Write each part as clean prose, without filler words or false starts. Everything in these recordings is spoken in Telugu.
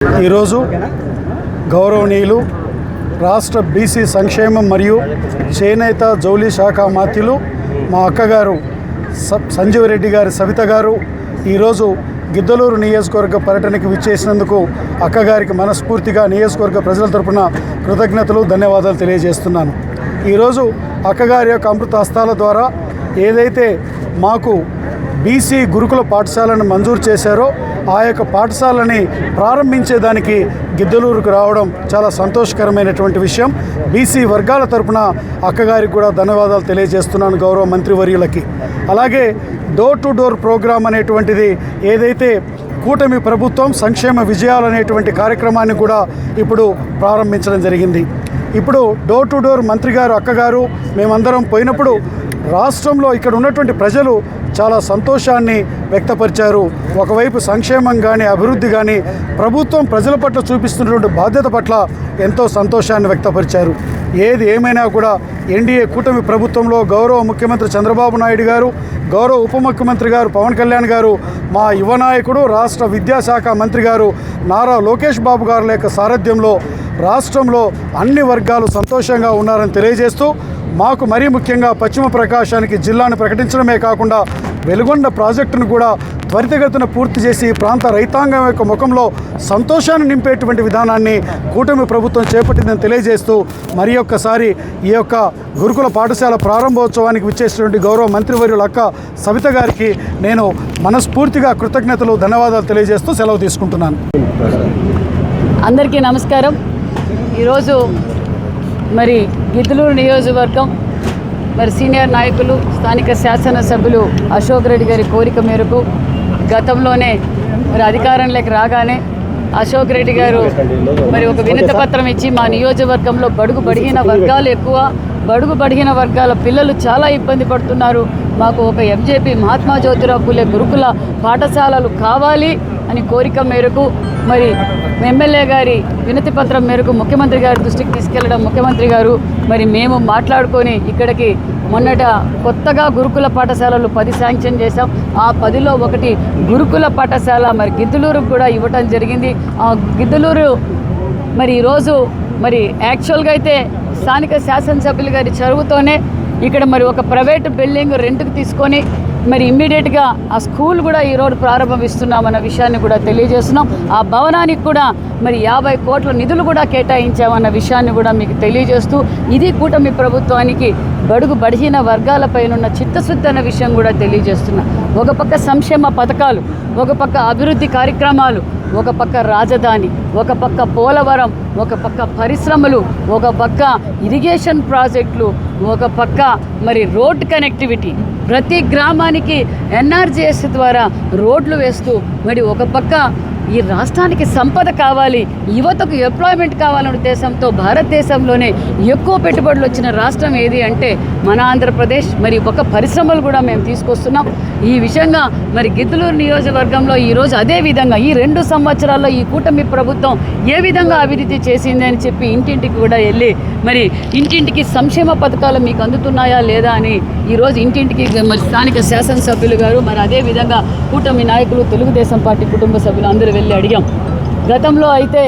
ఈరోజు గౌరవనీయులు రాష్ట్ర బీసీ సంక్షేమం మరియు చేనేత జౌలి శాఖ మాత్యులు మా అక్కగారు సంజీవరెడ్డి గారి సవిత గారు ఈరోజు గిద్దలూరు నియోజకవర్గ పర్యటనకు విచ్చేసినందుకు అక్కగారికి మనస్ఫూర్తిగా నియోజకవర్గ ప్రజల తరపున కృతజ్ఞతలు ధన్యవాదాలు తెలియజేస్తున్నాను. ఈరోజు అక్కగారి యొక్క అమృత హస్తాల ద్వారా ఏదైతే మాకు బీసీ గురుకుల పాఠశాలను మంజూరు చేశారో ఆ యొక్క పాఠశాలని ప్రారంభించేదానికి గిద్దలూరుకు రావడం చాలా సంతోషకరమైనటువంటి విషయం. బీసీ వర్గాల తరపున అక్కగారికి కూడా ధన్యవాదాలు తెలియజేస్తున్నాను గౌరవ మంత్రివర్యులకి. అలాగే డోర్ టు డోర్ ప్రోగ్రాం అనేటువంటిది ఏదైతే కూటమి ప్రభుత్వం సంక్షేమ విజయాలు అనేటువంటి కార్యక్రమాన్ని కూడా ఇప్పుడు ప్రారంభించడం జరిగింది. ఇప్పుడు డోర్ టు డోర్ మంత్రి గారు అక్కగారు మేమందరం పోయినప్పుడు రాష్ట్రంలో ఇక్కడ ఉన్నటువంటి ప్రజలు చాలా సంతోషాన్ని వ్యక్తపరిచారు. ఒకవైపు సంక్షేమం కానీ అభివృద్ధి కానీ ప్రభుత్వం ప్రజల పట్ల చూపిస్తున్నటువంటి బాధ్యత పట్ల ఎంతో సంతోషాన్ని వ్యక్తపరిచారు. ఏది ఏమైనా కూడా ఎన్డీఏ కూటమి ప్రభుత్వంలో గౌరవ ముఖ్యమంత్రి చంద్రబాబు నాయుడు గారు, గౌరవ ఉప ముఖ్యమంత్రి గారు పవన్ కళ్యాణ్ గారు, మా యువ నాయకుడు రాష్ట్ర విద్యాశాఖ మంత్రి గారు నారా లోకేష్ బాబు గారి యొక్క సారథ్యంలో రాష్ట్రంలో అన్ని వర్గాలు సంతోషంగా ఉన్నారని తెలియజేస్తూ మాకు మరీ ముఖ్యంగా పశ్చిమ ప్రకాశానికి జిల్లాను ప్రకటించడమే కాకుండా వెలుగొండ ప్రాజెక్టును కూడా త్వరితగతిన పూర్తి చేసి ప్రాంత రైతాంగం యొక్క ముఖంలో సంతోషాన్ని నింపేటువంటి విధానాన్ని కూటమి ప్రభుత్వం చేపట్టిందని తెలియజేస్తూ మరి ఒక్కసారి ఈ యొక్క గురుకుల పాఠశాల ప్రారంభోత్సవానికి విచ్చేసినటువంటి గౌరవ మంత్రివర్యుల అక్క సవిత గారికి నేను మనస్ఫూర్తిగా కృతజ్ఞతలు ధన్యవాదాలు తెలియజేస్తూ సెలవు తీసుకుంటున్నాను. అందరికీ నమస్కారం. ఈరోజు మరి గిద్దలూరు నియోజకవర్గం మరి సీనియర్ నాయకులు స్థానిక శాసనసభ్యులు అశోక్ రెడ్డి గారి కోరిక మేరకు గతంలోనే మరి అధికారంలోకి రాగానే అశోక్ రెడ్డి గారు మరి ఒక వినతి పత్రం ఇచ్చి మా నియోజకవర్గంలో బడుగు బడిగిన వర్గాలు ఎక్కువ, బడుగు బడిగిన వర్గాల పిల్లలు చాలా ఇబ్బంది పడుతున్నారు, మాకు ఒక ఎంజేపీ మహాత్మా జ్యోతిరావు పూలే గురుకుల పాఠశాలలు కావాలి అని కోరిక మేరకు మరి ఎమ్మెల్యే గారి వినతి పత్రం మేరకు ముఖ్యమంత్రి గారి దృష్టికి తీసుకెళ్లడం, ముఖ్యమంత్రి గారు మరి మేము మాట్లాడుకొని ఇక్కడికి మొన్నట కొత్తగా గురుకుల పాఠశాలలు 10 శాంక్షన్ చేశాం. ఆ 10లో ఒకటి గురుకుల పాఠశాల మరి గిద్దలూరుకు కూడా ఇవ్వటం జరిగింది. ఆ గిద్దలూరు మరి ఈరోజు మరి యాక్చువల్గా అయితే స్థానిక శాసనసభ్యులు గారి చొరవతోనే ఇక్కడ మరి ఒక ప్రైవేటు బిల్డింగ్ రెంట్కి తీసుకొని మరి ఇమ్మీడియట్గా ఆ స్కూల్ కూడా ఈరోజు ప్రారంభిస్తున్నామన్న విషయాన్ని కూడా తెలియజేస్తున్నాం. ఆ భవనానికి కూడా మరి 50 కోట్ల నిధులు కూడా కేటాయించామన్న విషయాన్ని కూడా మీకు తెలియజేస్తూ ఇది కూటమి ప్రభుత్వానికి బడుగు బడిహీన వర్గాలపైన చిత్తశుద్ధి అన్న విషయం కూడా తెలియజేస్తున్నా. ఒక పక్క సంక్షేమ పథకాలు, ఒక పక్క అభివృద్ధి కార్యక్రమాలు, ఒక పక్క రాజధాని, ఒక పక్క పోలవరం, ఒక పక్క పరిశ్రమలు, ఒక పక్క ఇరిగేషన్ ప్రాజెక్టులు, ఒక పక్క మరి రోడ్ కనెక్టివిటీ, ప్రతి గ్రామానికి ఎన్ఆర్జీఎస్ ద్వారా రోడ్లు వేస్తూ మరి ఒక పక్క ఈ రాష్ట్రానికి సంపద కావాలి, యువతకు ఎంప్లాయ్మెంట్ కావాలనే ఉద్దేశంతో భారతదేశంలోనే ఎక్కువ పెట్టుబడులు వచ్చిన రాష్ట్రం ఏది అంటే మన ఆంధ్రప్రదేశ్. మరి ఒక పరిశ్రమలు కూడా మేము తీసుకొస్తున్నాం. ఈ విషయంగా మరి గిద్దలూరు నియోజకవర్గంలో ఈరోజు అదే విధంగా ఈ 2 సంవత్సరాల్లో ఈ కూటమి ప్రభుత్వం ఏ విధంగా అభివృద్ధి చేసింది అని చెప్పి ఇంటింటికి కూడా వెళ్ళి మరి ఇంటింటికి సంక్షేమ పథకాలు మీకు అందుతున్నాయా లేదా అని ఈరోజు ఇంటింటికి మరి స్థానిక శాసనసభ్యులు గారు మరి అదేవిధంగా కూటమి నాయకులు తెలుగుదేశం పార్టీ కుటుంబ సభ్యులు అందరూ వెళ్ళి అడిగాం. గతంలో అయితే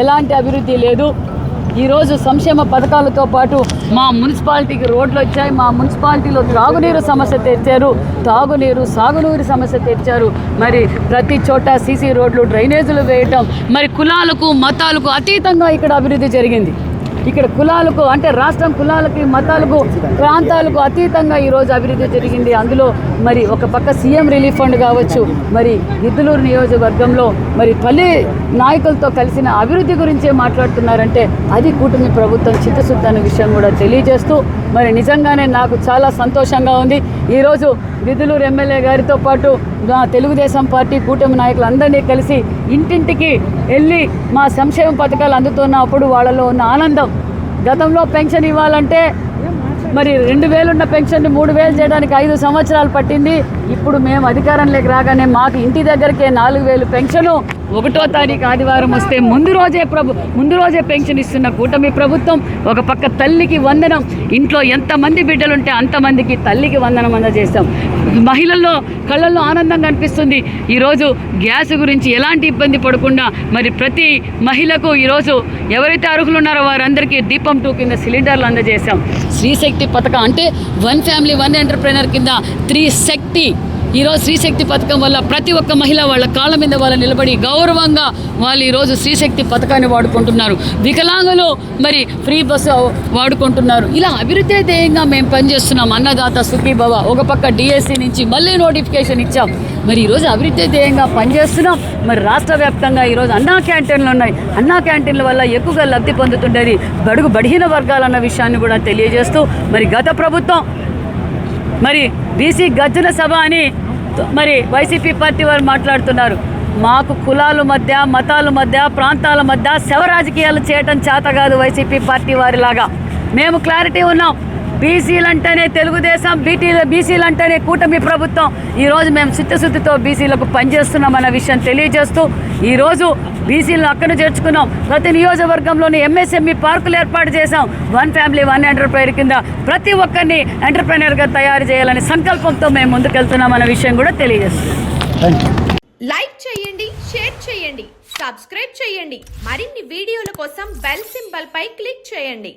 ఎలాంటి అభివృద్ధి లేదు. ఈరోజు సంక్షేమ పథకాలతో పాటు మా మున్సిపాలిటీకి రోడ్లు వచ్చాయి, మా మున్సిపాలిటీలో త్రాగునీరు సమస్య తెచ్చారు, తాగునీరు సాగునీరు సమస్య తెచ్చారు. మరి ప్రతి చోట సీసీ రోడ్లు, డ్రైనేజీలు వేయటం, మరి కులాలకు మతాలకు అతీతంగా ఇక్కడ అభివృద్ధి జరిగింది. ఇక్కడ కులాలకు అంటే రాష్ట్రం కులాలకి మతాలకు ప్రాంతాలకు అతీతంగా ఈరోజు అభివృద్ధి జరిగింది. అందులో మరి ఒక పక్క సీఎం రిలీఫ్ ఫండ్ కావచ్చు, మరి గిద్దలూరు నియోజకవర్గంలో మరి పల్లె నాయకులతో కలిసిన అభివృద్ధి గురించే మాట్లాడుతున్నారంటే అది కూటమి ప్రభుత్వం చిత్తశుద్ధి అనే విషయం కూడా తెలియజేస్తూ మరి నిజంగానే నాకు చాలా సంతోషంగా ఉంది. ఈరోజు గిద్దలూరు ఎమ్మెల్యే గారితో పాటు తెలుగుదేశం పార్టీ కూటమి నాయకులు అందరినీ కలిసి ఇంటింటికి వెళ్ళి మా సంక్షేమ పథకాలు అందుతున్నప్పుడు వాళ్ళలో ఉన్న ఆనందం, గతంలో పెన్షన్ ఇవ్వాలంటే మరి 2000 ఉన్న పెన్షన్ని 3000 చేయడానికి 5 సంవత్సరాలు పట్టింది. ఇప్పుడు మేము అధికారంలోకి రాగానే మాకు ఇంటి దగ్గరికే 4000 పెన్షను 1వ తారీఖు ఆదివారం వస్తే ముందు రోజే పెన్షన్ ఇస్తున్న కూటమి ప్రభుత్వం, ఒక పక్క తల్లికి వందనం, ఇంట్లో ఎంతమంది బిడ్డలుంటే అంతమందికి తల్లికి వందనం అందజేస్తాం. మహిళల్లో కళ్ళల్లో ఆనందం కనిపిస్తుంది. ఈరోజు గ్యాస్ గురించి ఎలాంటి ఇబ్బంది పడకుండా మరి ప్రతి మహిళకు ఈరోజు ఎవరైతే అర్హులు ఉన్నారో వారందరికీ దీపం 2 కింద సిలిండర్లు అందజేశాం. శ్రీశక్తి పథకం అంటే 1 ఫ్యామిలీ 1 ఎంటర్ప్రెనర్ కింద 3 శక్తి. ఈరోజు శ్రీశక్తి పథకం వల్ల ప్రతి ఒక్క మహిళ వాళ్ళ కాళ్ళ మీద వాళ్ళు నిలబడి గౌరవంగా వాళ్ళు ఈరోజు శ్రీశక్తి పథకాన్ని వాడుకుంటున్నారు. వికలాంగులు మరి ఫ్రీ బస్సు వాడుకుంటున్నారు. ఇలా అభివృద్ధి ధ్యేయంగా మేము పనిచేస్తున్నాం. అన్నదాత సుఖీభవ, ఒక పక్క డిఎస్సి నుంచి మళ్ళీ నోటిఫికేషన్ ఇచ్చాం. మరి ఈరోజు అభివృద్ధి ధ్యేయంగా పనిచేస్తున్నాం. మరి రాష్ట్ర వ్యాప్తంగా ఈరోజు అన్నా క్యాంటీన్లు ఉన్నాయి. అన్నా క్యాంటీన్ల వల్ల ఎక్కువగా లబ్ధి పొందుతుండేది బడుగిన వర్గాలన్న విషయాన్ని కూడా తెలియజేస్తూ మరి గత ప్రభుత్వం మరి బీసీ గర్జన సభ అని మరి వైసీపీ పార్టీ వారు మాట్లాడుతున్నారు. మాకు కులాల మధ్య, మతాల మధ్య, ప్రాంతాల మధ్య శవ రాజకీయాలు చేయటం చేత కాదు. వైసీపీ పార్టీ వారిలాగా మేము క్లారిటీ ఉన్నాం. బీసీలు అంటేనే తెలుగుదేశం, బీసీలు అంటేనే కూటమి ప్రభుత్వం. ఈరోజు మేము చిత్తశుద్ధితో బీసీలకు పనిచేస్తున్నామన్న విషయం తెలియజేస్తూ ఈరోజు బీసీలను అక్కను చేర్చుకున్నాం. ప్రతి నియోజకవర్గంలోని ఎంఎస్ఎంఈ పార్కులు ఏర్పాటు చేశాం. 1 ఫ్యామిలీ 1 ఎంటర్ప్రైనర్ కింద ప్రతి ఒక్కరిని ఎంటర్ప్రైనర్గా తయారు చేయాలని సంకల్పంతో మేము ముందుకెళ్తున్నామన్న విషయం కూడా తెలియజేస్తున్నాం. లైక్ చేయండి, షేర్ చేయండి, సబ్స్క్రైబ్ చేయండి. మరిన్ని వీడియోల కోసం బెల్ సింబల్ పై క్లిక్ చేయండి.